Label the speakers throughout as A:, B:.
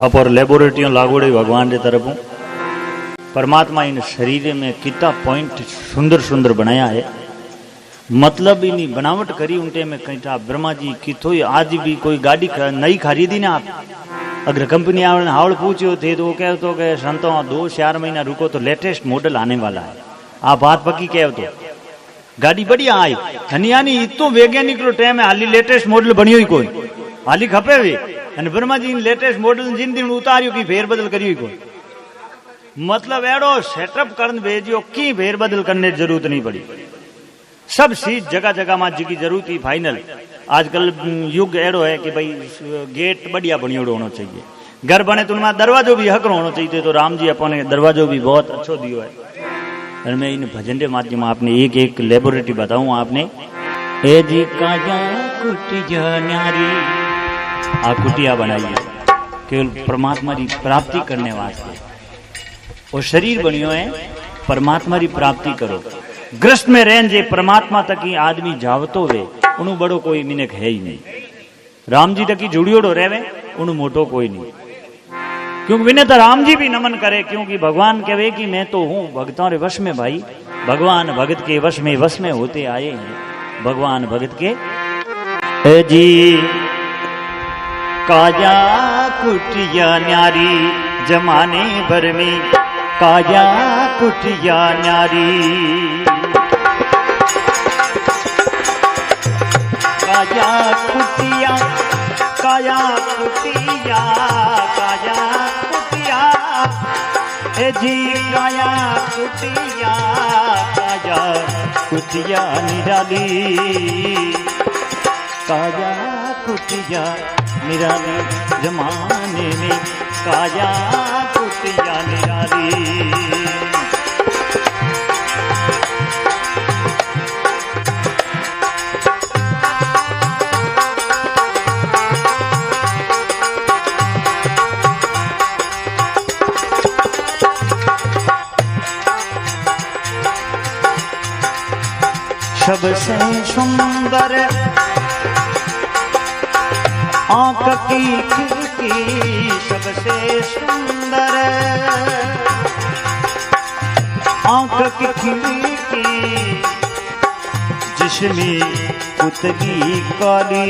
A: अपर laboratory लागोड़े भगवान के तरफ परमात्मा इन शरीर में कितना पॉइंट सुंदर सुंदर बनाया है। मतलब इन बनावट करी उनटे में कहीं ब्रह्मा जी की तो आज भी कोई गाड़ी नई खरीदी ना आप अगर कंपनी हावड़ पूछो थे तो वो कह तो कि संतों 2-4 महीना रुको तो लेटेस्ट मॉडल आने वाला है। आप बात पक्की कह तो गाड़ी बढ़िया आई हनियानी इतो वैज्ञानिक रो टाइम है हाली लेटेस्ट मॉडल बनी हुई कोई हाली खपे वे अने ब्रह्मा जी लेटेस्ट मॉडल जिन दिन उतारियो की फेर बदल करी कोई मतलब एड़ो सेटअप करन भेजियो की फेर बदल करने की जरूरत नहीं पड़ी। सब चीज जगह जगह में जी की जरूरत ही फाइनल। आजकल युग एड़ो है कि भाई गेट बढ़िया बनियोड़ो होना चाहिए, घर बने तो उनमें दरवाजो भी हक होना चाहिए। तो राम जी अपने दरवाजो भी बहुत अच्छो दियो है। और मैं इन भजन के माध्यम आपने एक एक लेबोरेटरी बताऊं आपने ए जी काया कुटिया न्यारी आ कुटिया बनाई है केवल परमात्मा की प्राप्ति करने वास्ते। और शरीर बनियो है परमात्मा की प्राप्ति करो। ग्रस्त में रहन जे परमात्मा तक ही आदमी जावतो वे उन्हें बड़ो कोई मिनक है ही नहीं। राम जी तक ही जुड़ियोड़ो रहे उन्हें मोटो कोई नहीं। क्योंकि विनय तो राम जी भी नमन करे क्योंकि भगवान कहे कि मैं तो हूं भक्तों रे वश में। भाई भगवान भगत के वश में होते आए हैं। भगवान भगत के जी काया कुटिया न्यारी जमाने भर में काया कुटिया न्यारी काया कुटिया काया कुटिया काया कुटिया ए जी काया कुटिया काया कुटिया निराली काया कुटिया निराली जमाने में काया कुटिया निराली। सबसे सुंदर आंख की खिड़की सबसे सुंदर आंख की खिड़की जिसमें पुतली काली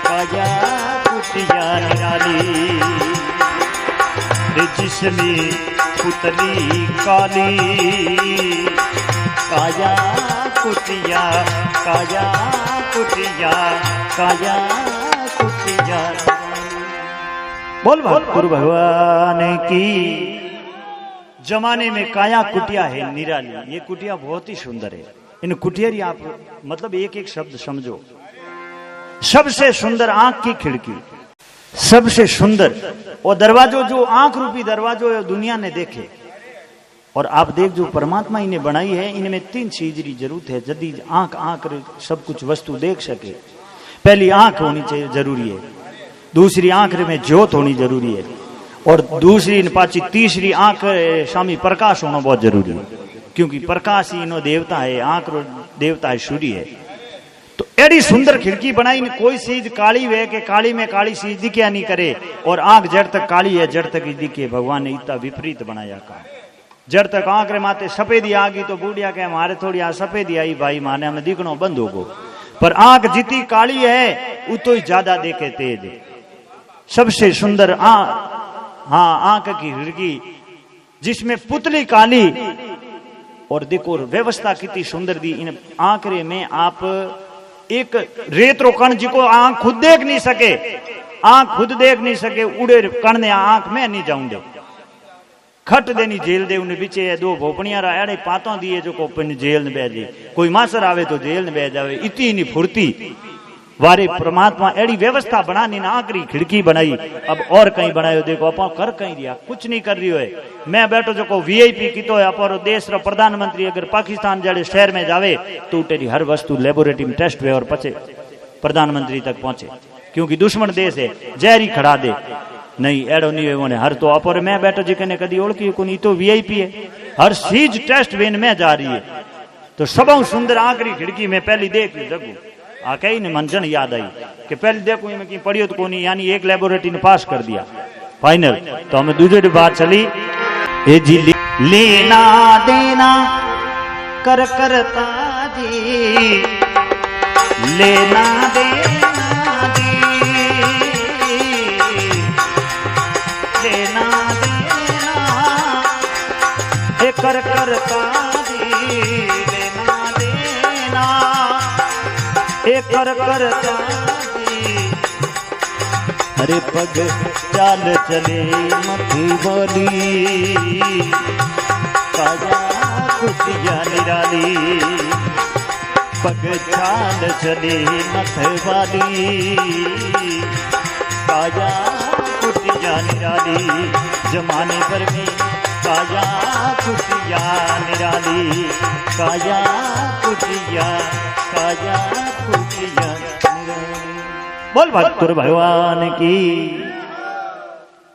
A: काया कुटिया निराली जिसमें पुतली काली काया कुटिया काया कुटिया काया कुटिया। बोल गुरु भगवान की। जमाने में काया कुटिया है निराली। ये कुटिया बहुत ही सुंदर है। इन कुटिया आप मतलब एक एक शब्द समझो। सबसे सुंदर आंख की खिड़की सबसे सुंदर और दरवाजो जो आंख रूपी दरवाजो है दुनिया ने देखे। और आप देख जो परमात्मा इन्हें बनाई है इनमें 3 चीज की जरूरत है जदी आंख सब कुछ वस्तु देख सके। पहली आंख होनी चाहिए जरूरी है, दूसरी आंख में ज्योत होनी जरूरी है और दूसरी पाची तीसरी आंख स्वामी प्रकाश होना बहुत जरूरी है। क्योंकि प्रकाश ही इनो देवता है, आंख रो देवता है सूर्य है। तो एडी सुंदर खिड़की बनाई कोई चीज काली वे के काली में काली चीज दिखे नहीं करे और आंख जड़ तक काली है जड़ तक ही दिखे। भगवान ने इतना विपरीत बनाया का जड़ तक आंख रे माते सफेदी आ गई तो बूढ़िया के हमारे थोड़ी आ सफेदी आई भाई माने हमें दिखना बंद होगो। पर आंख जितनी काली है उतो ही ज्यादा देखे तेज। सबसे सुंदर आंख की खिड़की जिसमें पुतली काली और देखो व्यवस्था कितनी सुंदर दी इन आंकड़े में। आप एक रेतरो कण जिको आंख खुद देख नहीं सके उड़े कण ने आंख में नहीं जाऊंगे खट देनी जेल दे उन्हें बिचे 2 भोपड़िया एड़े पातों दिए जो को जेल ने बह जाए। कोई मासर आवे तो जेल ने बह जावे। इतनी नहीं फुर्ती वारे परमात्मा एड़ी व्यवस्था बनानी ना आखिरी खिड़की बनाई। अब और कहीं बनायो देखो अपन कर कहीं दिया कुछ नहीं कर रही है। मैं बैठो जो को वीआईपी की तो है अपन देश रो प्रधानमंत्री अगर पाकिस्तान जड़े शहर में जावे तो तेरी हर वस्तु लेबोरेटरी में टेस्ट हुए और पचे प्रधानमंत्री तक पहुंचे। क्योंकि दुश्मन देश है जहरी खड़ा दे नहीं एड़ो नहीं होने हर तो अपर मैं बैठो जी ने कदी ओळखी कोनी तो वीआईपी है। हर चीज टेस्ट वेन में जा रही है। तो सबों सुंदर आखिरी खिड़की में पहली देख जगू आ कही ने मंजन याद आई कि पहले देखो मैं कहीं पढ़ियो तो कोनी, यानी एक लेबोरेटरी ने पास कर दिया फाइनल। तो हमें दूसरी बात चली ए जी लेना देना कर करता जी, लेना देना जी, लेना देना ए कर करता जी, लेना देना ए कर करता जी। अरे पग चाल चले मथी बोली, काया कुटिया निराली, पग चाल चले मथ वाली, काया कुटिया निराली, जमाने पर भी काया कुटिया निराली, काया कुटिया, काया कुटिया निराली। बोल भक्तुर भगवान की।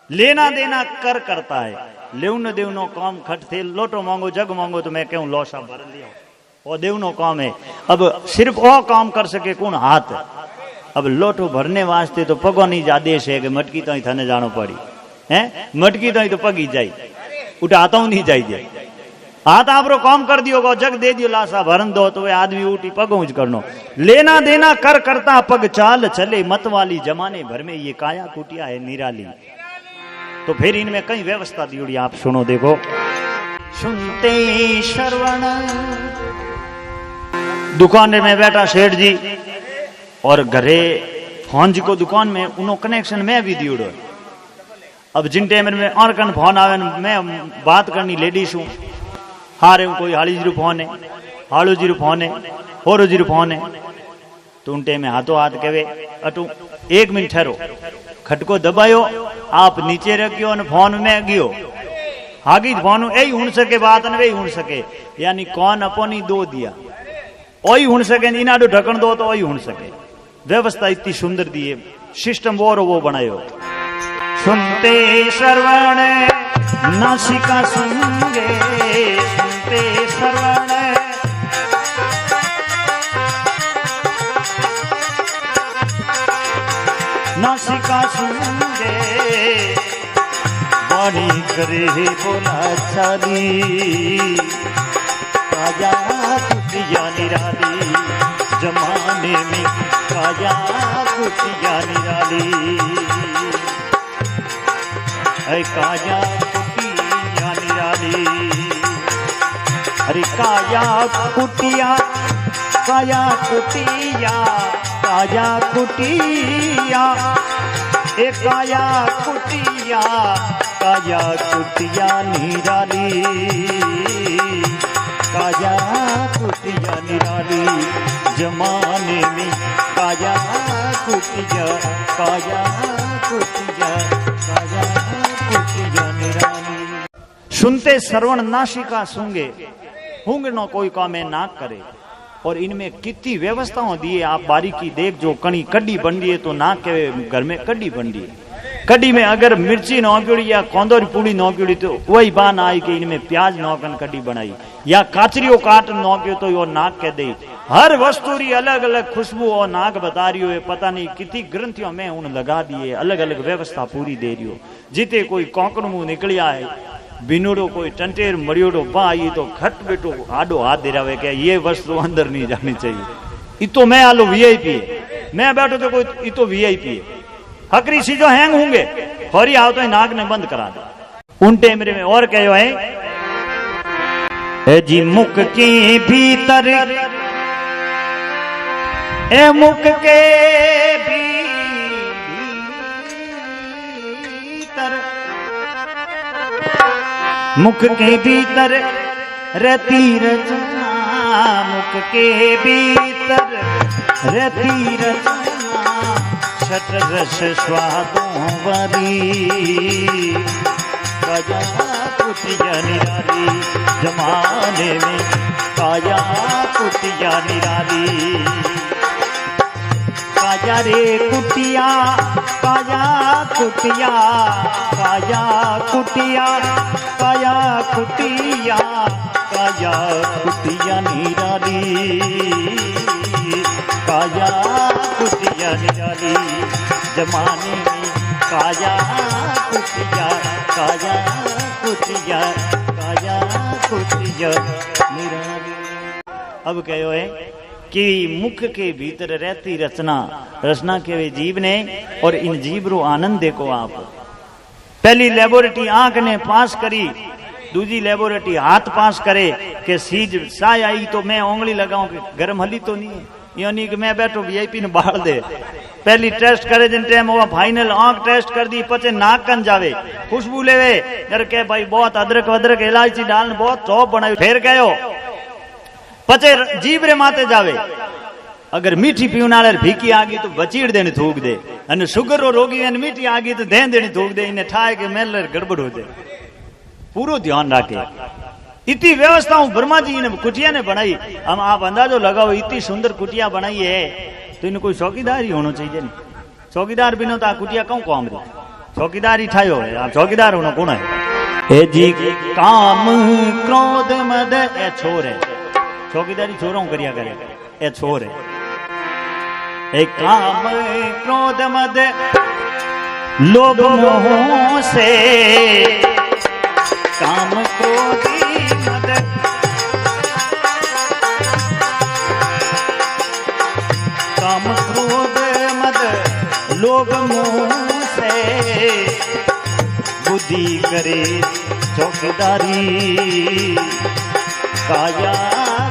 A: लेना देना कर करता है, लेउन देवनो काम खट थे, लोटो मांगो जग मांगो तो मैं कहूं लोसा भर लिया, वो देवनो काम है। अब सिर्फ वो काम कर सके कौन? हाथ। अब लोटो भरने वास्ते तो पगो नहीं आदेश है कि मटकी तो थाने जानो पड़ी है, मटकी तो पगी जाई, उठाता हूं नहीं जाइए, हाथ आपरो काम कर दियो गो, जग दे दियो लाशा भरन दो तो वे आदमी उठी पगों करनो। लेना देना कर करता पग चाल चले मत वाली, जमाने भर में ये काया कुटिया है निराली। तो फिर इनमें कई व्यवस्था दी, आप सुनो देखो। सुनते श्रवण, दुकान में बैठा सेठ जी और घरे फोन जी को दुकान में उन्होंने कनेक्शन में भी दियो। अब जिन टाइम में और कन फोन आवे मैं बात करनी लेडीज हूं, हारे कोई हाली जीरो फोन है, हाड़ो जीरो फोन है, होरो जीरो फोन है, तो उन टाइम में हाथों हाथ कहे अटू 1 मिनट ठहरो, खटको दबायो, आप नीचे रखियो और फोन में गियो, हागी फोन यही हुन सके बात न वही हुन सके, यानी कौन अपनी दो दिया वही हुन सके, इनाडो ढकन दो तो वही हुन सके। व्यवस्था इतनी सुंदर दी है, सिस्टम वो बनायो। सुनते श्रवण नासिका सुनगे, सुनते श्रवण नासिका सुनगे, वाणी करे बोला चाली, काया कुटिया निराली, जमाने में काया कुटिया निराली, काया कुटिया निराली। अरे काया कुटिया, काया कुटिया, काया कुटिया, ए काया कुटिया, काया कुटिया निराली, काया कुटिया निराली, जमाने में काया कुटिया, काया कुटिया, काया कुटिया निराली। सुनते श्रवण नासिका सूंगे, हुंगनो कोई काम ना करे। और इनमें कितनी व्यवस्थाओं दी है, आप बारीकी देख जो कणी कड्डी बन रही है तो ना के घर में कड्डी बन रही है, कड्डी में अगर मिर्ची नौकड़ी या कौंदोरी पूड़ी नौकड़ी तो वही बान आई कि इनमें प्याज नौकन कड्डी बनाई, या काचरियो काट नौक्यो तो यो नाक कह दे। हर वस्तु री अलग अलग खुशबू और नाक बता रही हो, पता नहीं कितनी ग्रंथियों में उन लगा दिए, अलग अलग व्यवस्था पूरी दे रही हो। जिते कोई कौकड़ मुंह निकलिया है, बिनोड़ो कोई टंटेर मरियोड़ो बा, ये तो खट बेटो आडो हाथ दे रहा है कि ये वस्तु अंदर नहीं जानी चाहिए, ये तो मैं आलो वीआईपी है, मैं बैठो तो कोई ये तो वीआईपी है, हकरी सीजो हैंग होंगे, हरी आओ तो नाक ने बंद करा दे। उन टेमरे में और कहो है जी मुख के भीतर, ए मुख के भीतर, मुख के भीतर रहती रचना, मुख के भीतर रहती रचना, छठ रस स्वादों वाली, काया कुटिया निराली, जमाने में काया कुटिया निराली, काया रे कुटिया, काया कुटिया, काया कुटिया, काया कुटिया, काया कुटिया निराली, काया कुटिया निराली, जमाने में काया कुटिया, काया कुटिया, काया कुटिया निराली। अब कहो है कि मुख के भीतर रहती रचना, रचना के वे जीव ने और इन जीव रो आनंद देखो आप। पहली लेबोरेटरी आंख ने पास करी, दूसरी लेबोरेटरी हाथ पास करे कि सीज साय आई तो मैं उंगली लगाऊं कि गर्म हली तो नहीं है, यानी कि मैं बैठो वीआईपी ने बाढ़ दे। पहली टेस्ट करे जिन टाइम हुआ फाइनल आंख टेस्ट कर दी, पचे नाक कन जावे खुशबू लेवे, कर के भाई बहुत अदरक वदरक इलायची डालने बहुत चौप बनाई, फिर कहो पचे जीव रे माते जावे। अगर मीठी पीवने वाले फीकी आ गई तो बचीड़ देनी थूक दे, अने शुगर रो रोगी ने मीठी आ गई तो देन देनी थूक दे, इन्हें ठाए के मेल गड़बड़ हो दे। पूरा ध्यान रखे। इतनी व्यवस्थाओं ब्रह्मा जी ने कुटिया ने बनाई। हम आप अंदाजो लगाओ इतनी सुंदर कुटिया बनाई है तो इन्हें कोई चौकीदार ही होना चाहिए नहीं। चौकीदार बिना तो आ कुटिया क्यों काम रही, चौकीदार ही ठायो है, आप चौकीदार होना कौन है। ए जी काम क्रोध मद ए छोर है, चौकीदारी छोरों करिया करे ए छोर है। ए काम क्रोध मद लोभ मोह से, काम क्रोधी मद, काम क्रोध मद लोभ मोह से, बुद्धि करे चौकीदारी, काया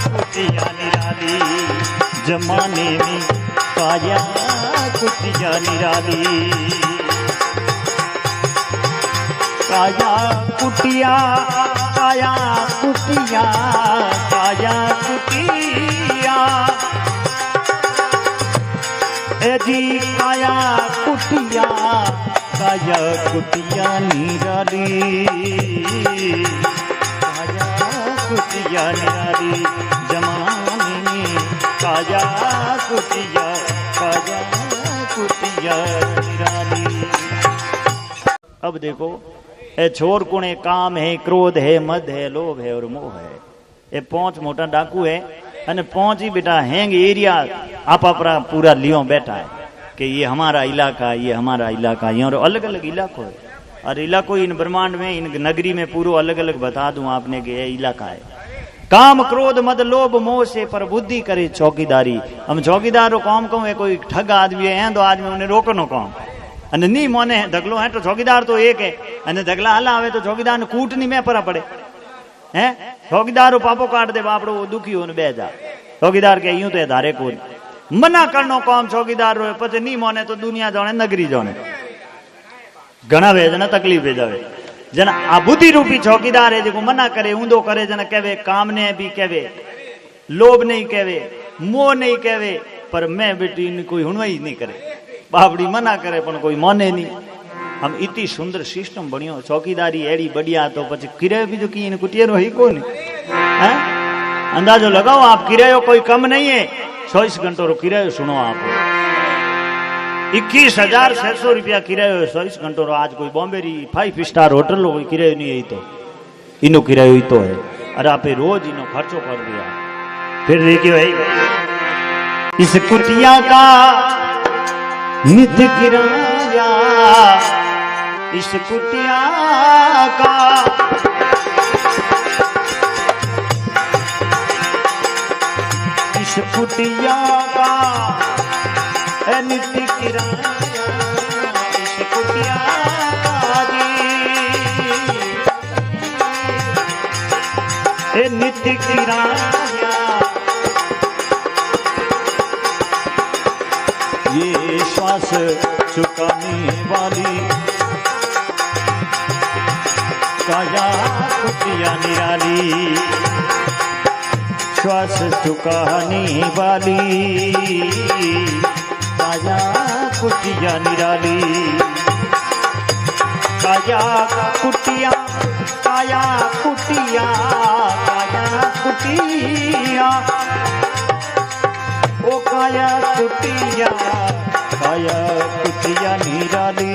A: कुटिया निराली, जमाने में काया कुटिया निराली। काया कुटिया, काया कुटिया, काया कुटिया, ए जी काया कुटिया, काया कुटिया निराली, काया कुटिया निराली, जमाने में काया कुटिया, काया कुटिया निराली। अब देखो ए छोर कुणे काम है, क्रोध है, मद है, लोभ है और मोह है। ये 5 मोटा डाकू है अने 5 ही बेटा हैंग एरिया आप अपना पूरा लियो बैठा है कि ये हमारा इलाका, ये हमारा इलाका, ये और अलग अलग इलाको है। और इलाको इन ब्रह्मांड में, इन नगरी में पूरा अलग अलग बता दूं आपने कि ये इलाका है। काम क्रोध मद लोभ मोह से पर बुद्धि करे चौकीदारी। हम चौकीदार काम कहूँ है कोई ठग आदमी है तो आदमी उन्हें रोकनो काम, અને ની મોને ઢગલો હે તો ચોકીદાર તો એક હે, અને ઢગલા હલા આવે તો ચોકીદાર ને કૂટ ની મેં પરા પડે હે। ચોકીદાર પાપો કાઢ દે બાપડો દુખી हो બે જા, ચોકીદાર કે यूं तो धारे को मना करनो काम चौकीदार रो, પછી ની मोने तो दुनिया जाने नगरी जाने घना वे जना तकलीफ है जावे। जना आ बुद्धि रूपी चौकीदार है जो मना करे ऊंधो करे, जना कहवे काम ने भी कहवे, लोभ नहीं कहवे, मोह नहीं कहवे, पर मैं बेटी कोई हुणवा ही नहीं करे, बापड़ी मना करे पण कोई माने नहीं। हम इतनी सुंदर सिस्टम बनियो चौकीदारी एड़ी बढ़िया, तो पछी किरायो भी जो की इन कुटियारो ही को नहीं है। अंदाजो लगाओ आप, किरायो कोई कम नहीं है। 24 घंटों रो किरायो सुनो आप, 21,600 रुपया किरायो 24 घंटों रो। आज कोई बॉम्बे री 5 स्टार होटल कोई किरायो नहीं है, तो इनो किरायो ही तो है। अरे आप रोज इनो खर्चो कर दिया। फिर देखियो इस कुटिया का नित्य किराया, इस कुटिया का इस कुटिया का नित्य किराया, इस कुटिया का जी नित्य किराया। ये श्वास चुकाने वाली काया कुटिया निराली, श्वास चुकाने वाली काया कुटिया निराली। काया कुटिया, काया कुटिया, काया कुटिया, ओ काया कुटिया, काया कुटिया निराली,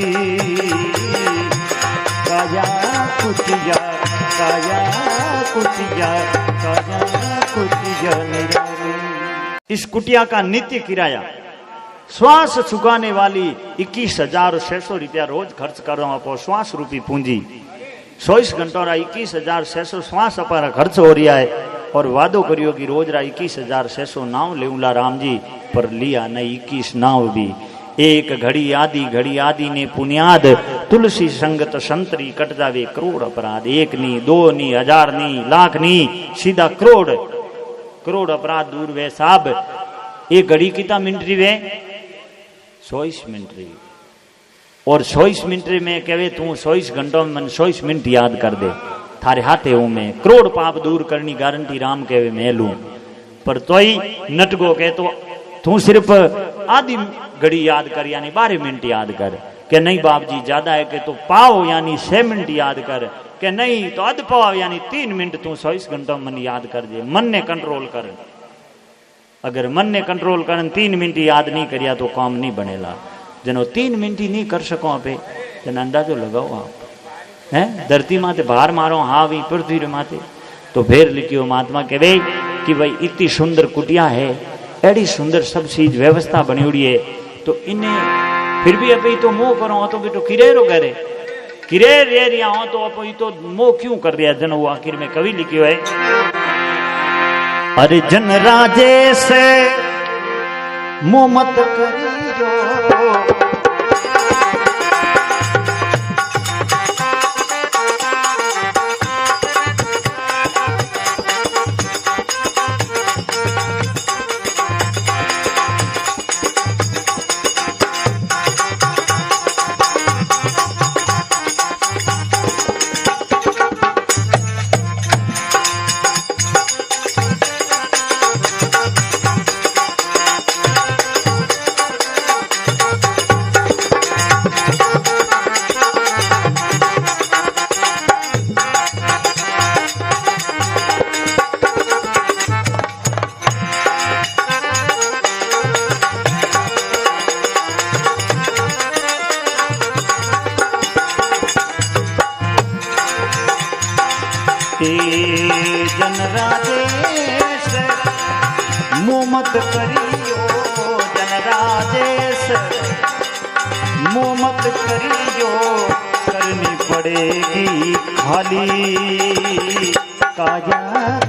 A: काया कुटिया, काया कुटिया, काया कुटिया निराली। इस कुटिया का नित्य किराया श्वास सुखाने वाली 21,600 रुपया रोज खर्च कर रहा हूं। श्वास रूपी पूंजी 24 घंटों रा 21,600 श्वास अपारा खर्च हो रहा है। और वादो करियो कि रोज रा 21,600 नाव लेऊला राम जी, पर लिया नहीं 21 नाव भी। एक घड़ी आदि ने पुनियाद, तुलसी संगत संतरी कट जावे करोड़ अपराध। एक नी, दो नी, हजार नी, लाख नी, सीधा करोड़ अपराध दूर वे साहब। एक घड़ी कितना मिनट रही वे? 24 मिनट रही। और 24 मिनट में कहे तू 24 घंटों में मन 24 मिनट याद कर दे, थारे हाथे हूं मैं। करोड़ पाप दूर करनी गारंटी राम कहे मैं लू। पर तो ही नटगो कहे तो तू सिर्फ आधी घड़ी याद कर, यानी 12 मिनट याद कर। के नहीं बाप जी ज्यादा है कि तो पाओ यानी 6 मिनट याद कर। के नहीं तो अध पाओ यानी 3 मिनट तू 24 घंटों मन याद कर दे। मन ने कंट्रोल कर। अगर मन ने कंट्रोल कर 3 मिनट याद नहीं करिया तो काम नहीं बनेला। जनो 3 मिनट ही नहीं कर सको आप जन अंदाजो लगाओ आप है। धरती माते बाहर मारो हाँ भी पृथ्वी माते तो फिर लिखियो महात्मा कहे कि भाई इतनी सुंदर कुटिया है, एडी सुंदर सब चीज व्यवस्था बनी हुई है, तो इन्हें फिर भी अभी तो मोह करो तो बेटो किरेरो करे किरे रे रिया हो तो अभी तो मोह क्यों कर दिया। जन वो आखिर में कवि लिखियो है, अरे जन राजेश मोह मत करियो, जन राजेश मोह मत करियो, जन राजेश मोह मत करियो, करनी पड़ेगी खाली काया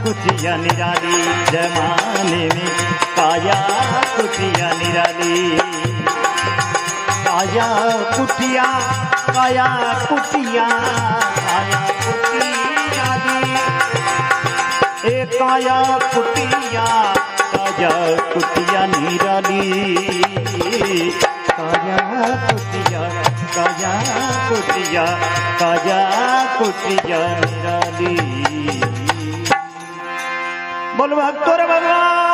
A: कुटिया निराली। जमाने में काया कुटिया निराली, काया कुटिया काया कुटिया काया कुटिया ए काया कुटिया निराली, काया कुटिया निराली। बोल भक्तों रे भगवान।